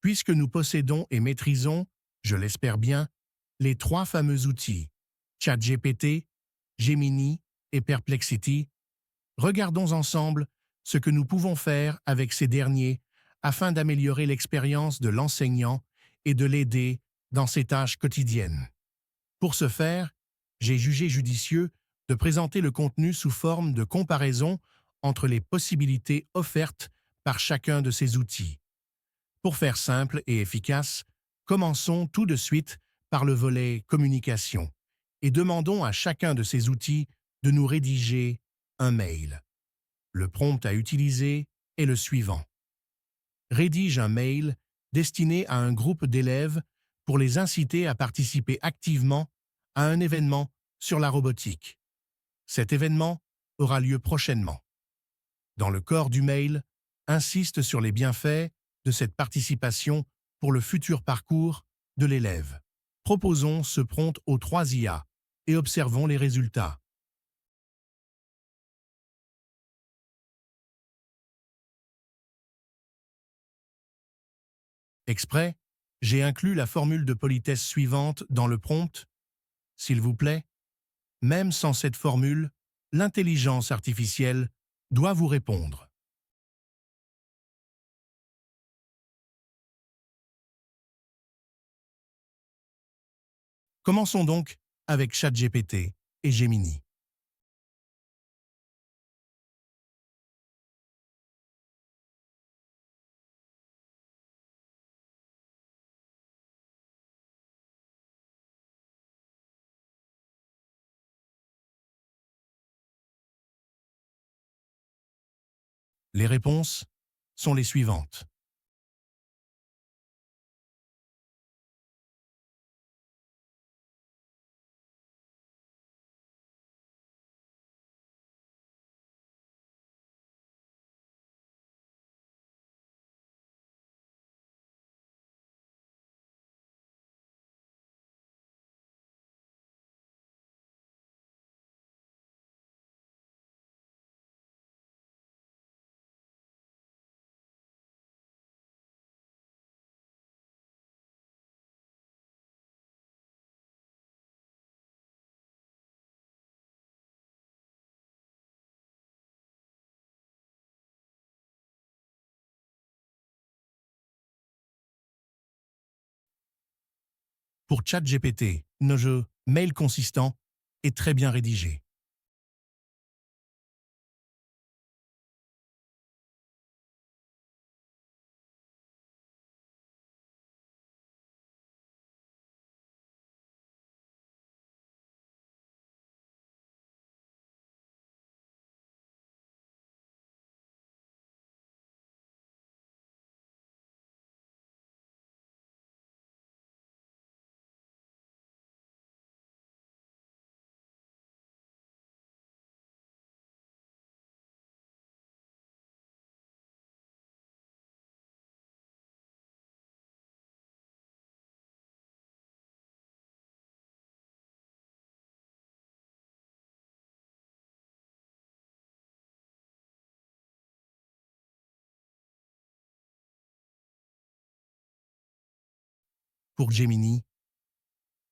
Puisque nous possédons et maîtrisons, je l'espère bien, les trois fameux outils ChatGPT, Gemini et Perplexity, regardons ensemble ce que nous pouvons faire avec ces derniers afin d'améliorer l'expérience de l'enseignant et de l'aider dans ses tâches quotidiennes. Pour ce faire, j'ai jugé judicieux de présenter le contenu sous forme de comparaison entre les possibilités offertes par chacun de ces outils. Pour faire simple et efficace, commençons tout de suite par le volet communication et demandons à chacun de ces outils de nous rédiger un mail. Le prompt à utiliser est le suivant. Rédige un mail destiné à un groupe d'élèves pour les inciter à participer activement à un événement sur la robotique. Cet événement aura lieu prochainement. Dans le corps du mail, insiste sur les bienfaits de cette participation pour le futur parcours de l'élève. Proposons ce prompt aux 3 IA et observons les résultats. Exprès, j'ai inclus la formule de politesse suivante dans le prompt. S'il vous plaît, même sans cette formule, l'intelligence artificielle doit vous répondre. Commençons donc avec ChatGPT et Gemini. Les réponses sont les suivantes. Pour ChatGPT, nos jeux mail consistant est très bien rédigé. Pour Gemini,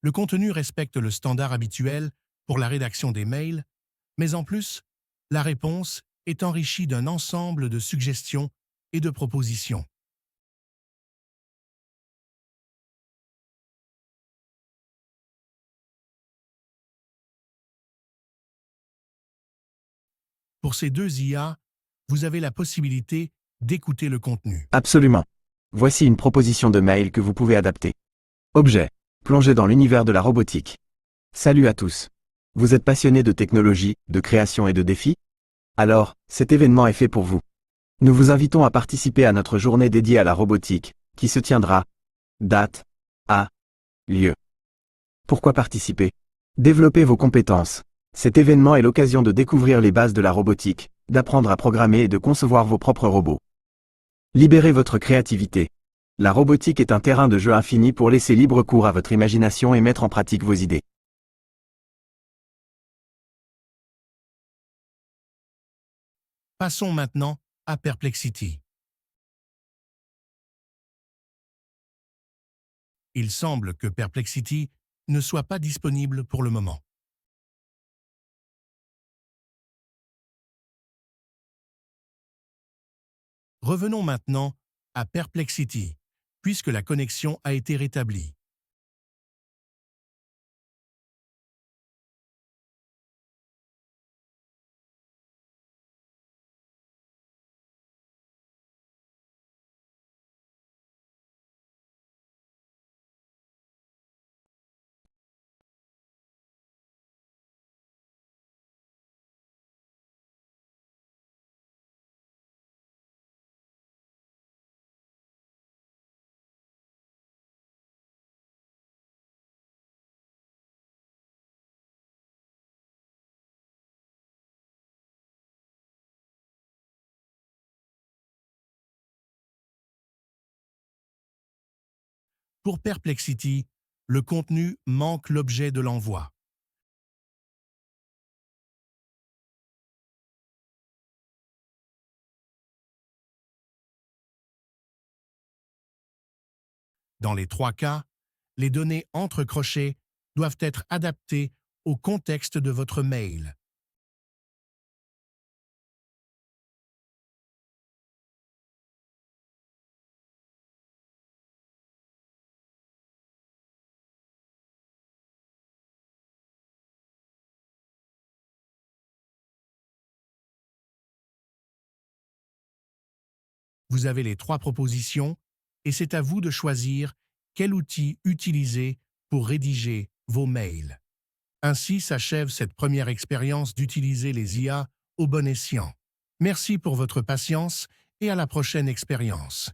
le contenu respecte le standard habituel pour la rédaction des mails, mais en plus, la réponse est enrichie d'un ensemble de suggestions et de propositions. Pour ces deux IA, vous avez la possibilité d'écouter le contenu. Absolument. Voici une proposition de mail que vous pouvez adapter. Objet. Plongez dans l'univers de la robotique. Salut à tous. Vous êtes passionné de technologie, de création et de défis? Alors, cet événement est fait pour vous. Nous vous invitons à participer à notre journée dédiée à la robotique, qui se tiendra. Date. À. Lieu. Pourquoi participer? Développer vos compétences. Cet événement est l'occasion de découvrir les bases de la robotique, d'apprendre à programmer et de concevoir vos propres robots. Libérez votre créativité. La robotique est un terrain de jeu infini pour laisser libre cours à votre imagination et mettre en pratique vos idées. Passons maintenant à Perplexity. Il semble que Perplexity ne soit pas disponible pour le moment. Revenons maintenant à Perplexity, puisque la connexion a été rétablie. Pour Perplexity, le contenu manque l'objet de l'envoi. Dans les trois cas, les données entre crochets doivent être adaptées au contexte de votre mail. Vous avez les trois propositions et c'est à vous de choisir quel outil utiliser pour rédiger vos mails. Ainsi s'achève cette première expérience d'utiliser les IA au bon escient. Merci pour votre patience et à la prochaine expérience.